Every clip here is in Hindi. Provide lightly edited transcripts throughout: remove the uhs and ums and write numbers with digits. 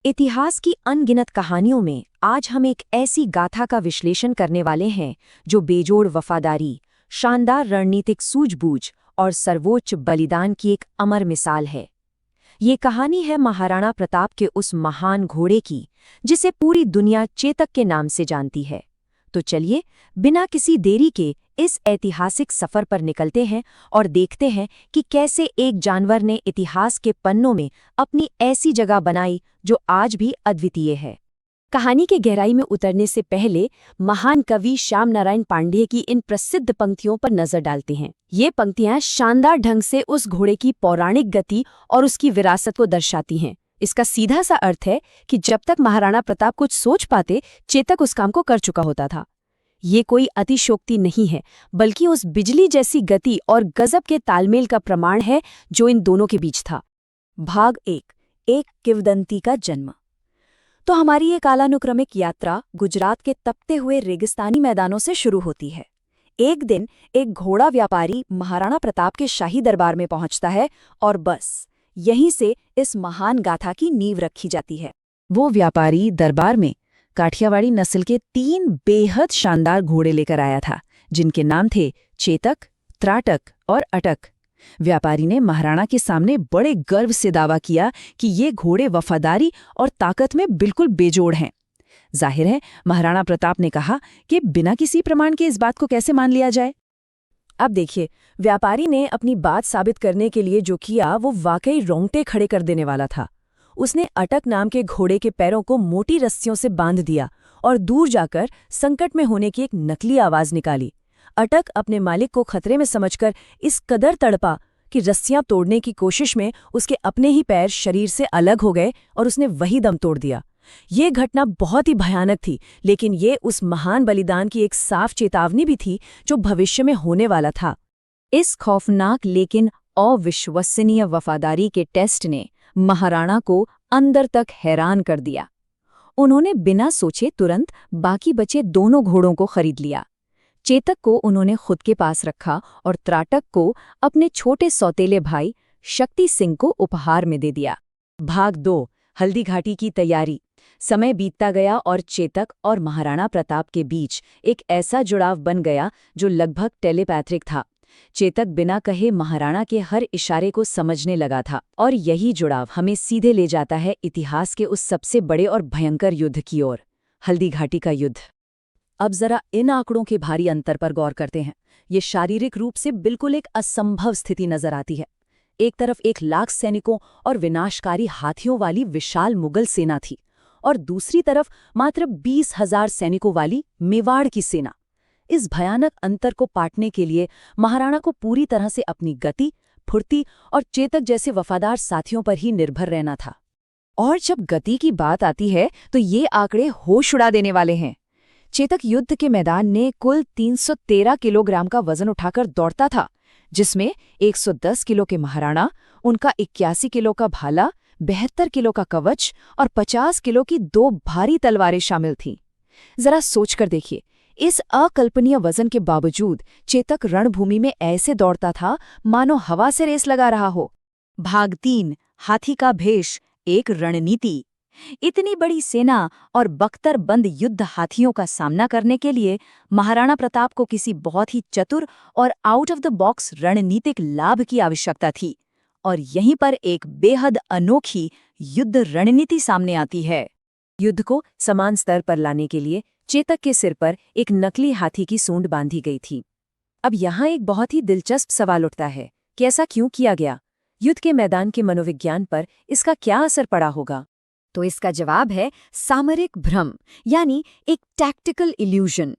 इतिहास की अनगिनत कहानियों में आज हम एक ऐसी गाथा का विश्लेषण करने वाले हैं जो बेजोड़ वफादारी, शानदार रणनीतिक सूझबूझ और सर्वोच्च बलिदान की एक अमर मिसाल है। ये कहानी है महाराणा प्रताप के उस महान घोड़े की जिसे पूरी दुनिया चेतक के नाम से जानती है। तो चलिए, बिना किसी देरी के इस ऐतिहासिक सफर पर निकलते हैं और देखते हैं कि कैसे एक जानवर ने इतिहास के पन्नों में अपनी ऐसी जगह बनाई जो आज भी अद्वितीय है। कहानी के गहराई में उतरने से पहले महान कवि श्याम नारायण पांडेय की इन प्रसिद्ध पंक्तियों पर नजर डालते हैं। ये पंक्तियां शानदार ढंग से उस घोड़े की पौराणिक गति और उसकी विरासत को दर्शाती हैं। इसका सीधा सा अर्थ है कि जब तक महाराणा प्रताप कुछ सोच पाते, चेतक उस काम को कर चुका होता था। ये कोई अतिशोक्ति नहीं है, बल्कि उस बिजली जैसी गति और गजब के तालमेल का प्रमाण है जो इन दोनों के बीच था। भाग एक किंवदंती का जन्म। तो हमारी ये कालानुक्रमिक यात्रा गुजरात के तपते हुए रेगिस्तानी मैदानों से शुरू होती है। एक दिन एक घोड़ा व्यापारी महाराणा प्रताप के शाही दरबार में पहुंचता है और बस यहीं से इस महान गाथा की नींव रखी जाती है। वो व्यापारी दरबार में काठियावाड़ी नस्ल के 3 बेहद शानदार घोड़े लेकर आया था, जिनके नाम थे चेतक, त्राटक और अटक। व्यापारी ने महाराणा के सामने बड़े गर्व से दावा किया कि ये घोड़े वफादारी और ताकत में बिल्कुल बेजोड़ हैं। जाहिर है, महाराणा प्रताप ने कहा कि बिना किसी प्रमाण के इस बात को कैसे मान लिया जाए। अब देखिए, व्यापारी ने अपनी बात साबित करने के लिए जो किया वो वाकई रोंगटे खड़े कर देने वाला था। उसने अटक नाम के घोड़े के पैरों को मोटी रस्सियों से बांध दिया और दूर जाकर संकट में होने की एक नकली आवाज निकाली। अटक अपने मालिक को खतरे में समझकर इस कदर तड़पा कि रस्सियां तोड़ने की कोशिश में उसके अपने ही पैर शरीर से अलग हो गए और उसने वही दम तोड़ दिया। ये घटना बहुत ही भयानक थी, लेकिन ये उस महान बलिदान की एक साफ चेतावनी भी थी जो भविष्य में होने वाला था। इस खौफनाक लेकिन अविश्वसनीय वफादारी के टेस्ट ने महाराणा को अंदर तक हैरान कर दिया। उन्होंने बिना सोचे तुरंत बाकी बचे दोनों घोड़ों को खरीद लिया। चेतक को उन्होंने खुद के पास रखा और त्राटक को अपने छोटे सौतेले भाई शक्ति सिंह को उपहार में दे दिया। भाग 2, हल्दी घाटी की तैयारी। समय बीतता गया और चेतक और महाराणा प्रताप के बीच एक ऐसा जुड़ाव बन गया जो लगभग टेलीपैथिक था। चेतक बिना कहे महाराणा के हर इशारे को समझने लगा था, और यही जुड़ाव हमें सीधे ले जाता है इतिहास के उस सबसे बड़े और भयंकर युद्ध की ओर, हल्दी घाटी का युद्ध। अब जरा इन आंकड़ों के भारी अंतर पर गौर करते हैं। ये शारीरिक रूप से बिल्कुल एक असंभव स्थिति नजर आती है। एक तरफ 1 लाख सैनिकों और विनाशकारी हाथियों वाली विशाल मुगल सेना थी, और दूसरी तरफ मात्र 20,000 सैनिकों वाली मेवाड़ की सेना। इस भयानक अंतर को पाटने के लिए महाराणा को पूरी तरह से अपनी गति, फुर्ती और चेतक जैसे वफादार साथियों पर ही निर्भर रहना था। और जब गति की बात आती है तो ये आंकड़े होश उड़ा देने वाले हैं। चेतक युद्ध के मैदान में कुल 313 किलोग्राम का वजन उठाकर दौड़ता था, जिसमें 110 किलो के महाराणा, उनका 81 किलो का भाला, 72 किलो का कवच और 50 किलो की 2 भारी तलवारें शामिल थीं। जरा सोचकर देखिए, इस अकल्पनीय वजन के बावजूद चेतक रणभूमि में ऐसे दौड़ता था मानो हवा से रेस लगा रहा हो। भाग 3, हाथी का भेष, एक रणनीति। इतनी बड़ी सेना और बख्तरबंद युद्ध हाथियों का सामना करने के लिए महाराणा प्रताप को किसी बहुत ही चतुर और आउट ऑफ द बॉक्स रणनीतिक लाभ की आवश्यकता थी। और यहीं पर एक बेहद अनोखी युद्ध रणनीति सामने आती है। युद्ध को समान स्तर पर लाने के लिए चेतक के सिर पर एक नकली हाथी की सूंड बांधी गई थी। अब यहाँ एक बहुत ही दिलचस्प सवाल उठता है कि ऐसा क्यों किया गया? युद्ध के मैदान के मनोविज्ञान पर इसका क्या असर पड़ा होगा? तो इसका जवाब है सामरिक भ्रम, यानी एक टैक्टिकल इल्यूजन।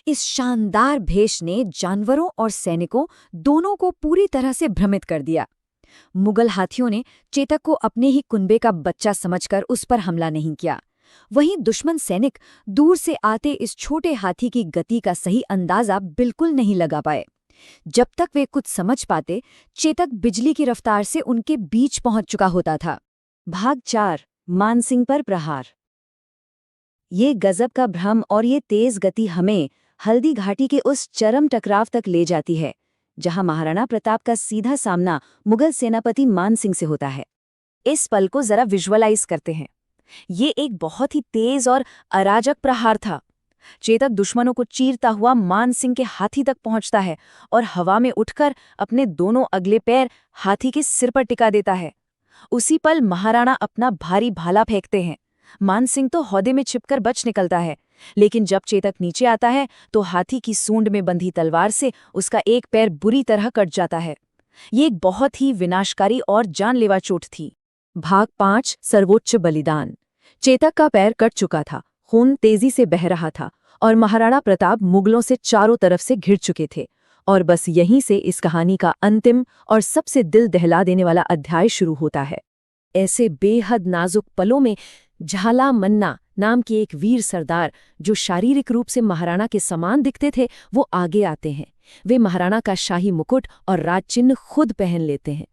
इस शानदार भेष ने जानवरों और सैनिकों दोनों को पूरी तरह से भ्रमित कर दिया। मुगल हाथियों ने चेतक को अपने ही कुनबे का बच्चा समझकर उस पर हमला नहीं किया। वहीं दुश्मन सैनिक दूर से आते इस छोटे हाथी की गति का सही अंदाजा बिल्कुल नहीं लगा पाए। जब तक वे कुछ समझ पाते, चेतक बिजली की रफ्तार से उनके बीच पहुंच चुका होता था। भाग 4, मानसिंह पर प्रहार। ये गजब का भ्रम और ये तेज गति हमें हल्दी घाटी के उस चरम टकराव तक ले जाती है, जहां महाराणा प्रताप का सीधा सामना मुगल सेनापति मानसिंह से होता है। इस पल को जरा विजुअलाइज करते हैं। ये एक बहुत ही तेज और अराजक प्रहार था। चेतक दुश्मनों को चीरता हुआ मान सिंह के हाथी तक पहुंचता है और हवा में उठकर अपने दोनों अगले पैर हाथी के सिर पर टिका देता है। उसी पल महाराणा अपना भारी भाला फेंकते हैं। मान सिंह तो हौदे में छिपकर बच निकलता है, लेकिन जब चेतक नीचे आता है तो हाथी की सूंड में बंधी तलवार से उसका एक पैर बुरी तरह कट जाता है। ये एक बहुत ही विनाशकारी और जानलेवा चोट थी। भाग 5 सर्वोच्च बलिदान। चेतक का पैर कट चुका था, खून तेजी से बह रहा था और महाराणा प्रताप मुगलों से चारों तरफ से घिर चुके थे। और बस यहीं से इस कहानी का अंतिम और सबसे दिल दहला देने वाला अध्याय शुरू होता है। ऐसे बेहद नाजुक पलों में झाला मन्ना नाम के एक वीर सरदार, जो शारीरिक रूप से महाराणा के समान दिखते थे, वो आगे आते हैं। वे महाराणा का शाही मुकुट और राजचिन्ह खुद पहन लेते हैं।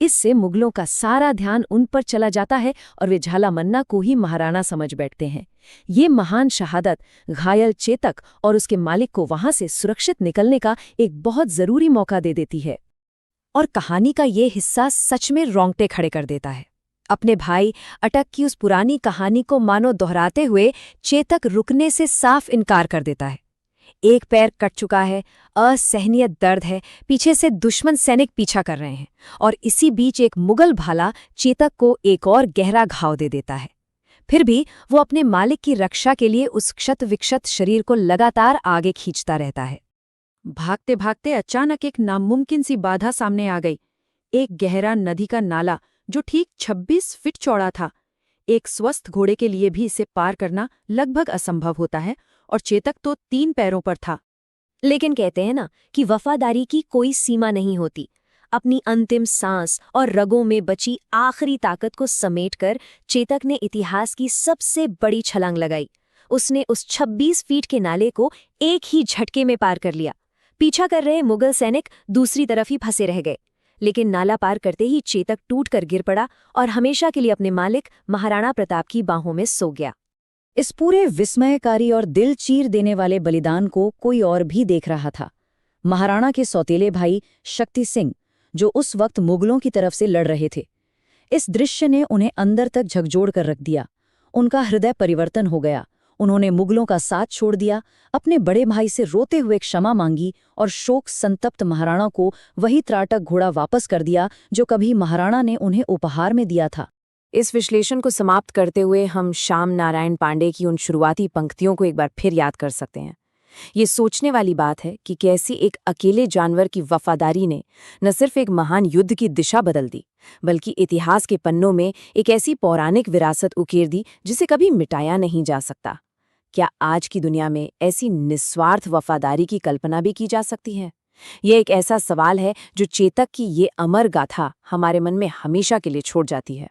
इससे मुगलों का सारा ध्यान उन पर चला जाता है और वे झाला मन्ना को ही महाराणा समझ बैठते हैं। ये महान शहादत घायल चेतक और उसके मालिक को वहां से सुरक्षित निकलने का एक बहुत जरूरी मौका दे देती है। और कहानी का ये हिस्सा सच में रोंगटे खड़े कर देता है। अपने भाई अटक की उस पुरानी कहानी को मानो दोहराते हुए चेतक रुकने से साफ इनकार कर देता है। एक पैर कट चुका है, असहनीय दर्द है, पीछे से दुश्मन सैनिक पीछा कर रहे हैं, और इसी बीच एक मुगल भाला चेतक को एक और गहरा घाव दे देता है। फिर भी वो अपने मालिक की रक्षा के लिए उस क्षत विक्षत शरीर को लगातार आगे खींचता रहता है। भागते भागते अचानक एक नामुमकिन सी बाधा सामने आ गई। एक गहरा नदी का नाला जो ठीक 26 फीट चौड़ा था। एक स्वस्थ घोड़े के लिए भी इसे पार करना लगभग असंभव होता है, और चेतक तो 3 पैरों पर था। लेकिन कहते हैं ना कि वफादारी की कोई सीमा नहीं होती। अपनी अंतिम सांस और रगों में बची आखिरी ताकत को समेटकर चेतक ने इतिहास की सबसे बड़ी छलांग लगाई। उसने उस 26 फीट के नाले को एक ही झटके में पार कर लिया। पीछा कर रहे मुगल सैनिक दूसरी तरफ ही फंसे रह गए, लेकिन नाला पार करते ही चेतक टूटकर गिर पड़ा और हमेशा के लिए अपने मालिक महाराणा प्रताप की बाहों में सो गया। इस पूरे विस्मयकारी और दिल चीर देने वाले बलिदान को कोई और भी देख रहा था। महाराणा के सौतेले भाई शक्ति सिंह, जो उस वक्त मुगलों की तरफ से लड़ रहे थे। इस दृश्य ने उन्हें अंदर तक झकझोर कर रख दिया। उनका हृदय परिवर्तन हो गया। उन्होंने मुगलों का साथ छोड़ दिया, अपने बड़े भाई से रोते हुए क्षमा मांगी और शोक संतप्त महाराणा को वही त्राटक घोड़ा वापस कर दिया जो कभी महाराणा ने उन्हें उपहार में दिया था। इस विश्लेषण को समाप्त करते हुए हम श्याम नारायण पांडे की उन शुरुआती पंक्तियों को एक बार फिर याद कर सकते हैं। ये सोचने वाली बात है कि कैसी एक अकेले जानवर की वफादारी ने न सिर्फ एक महान युद्ध की दिशा बदल दी, बल्कि इतिहास के पन्नों में एक ऐसी पौराणिक विरासत उकेर दी जिसे कभी मिटाया नहीं जा सकता। क्या आज की दुनिया में ऐसी निस्वार्थ वफादारी की कल्पना भी की जा सकती है? यह एक ऐसा सवाल है जो चेतक की ये अमर गाथा हमारे मन में हमेशा के लिए छोड़ जाती है।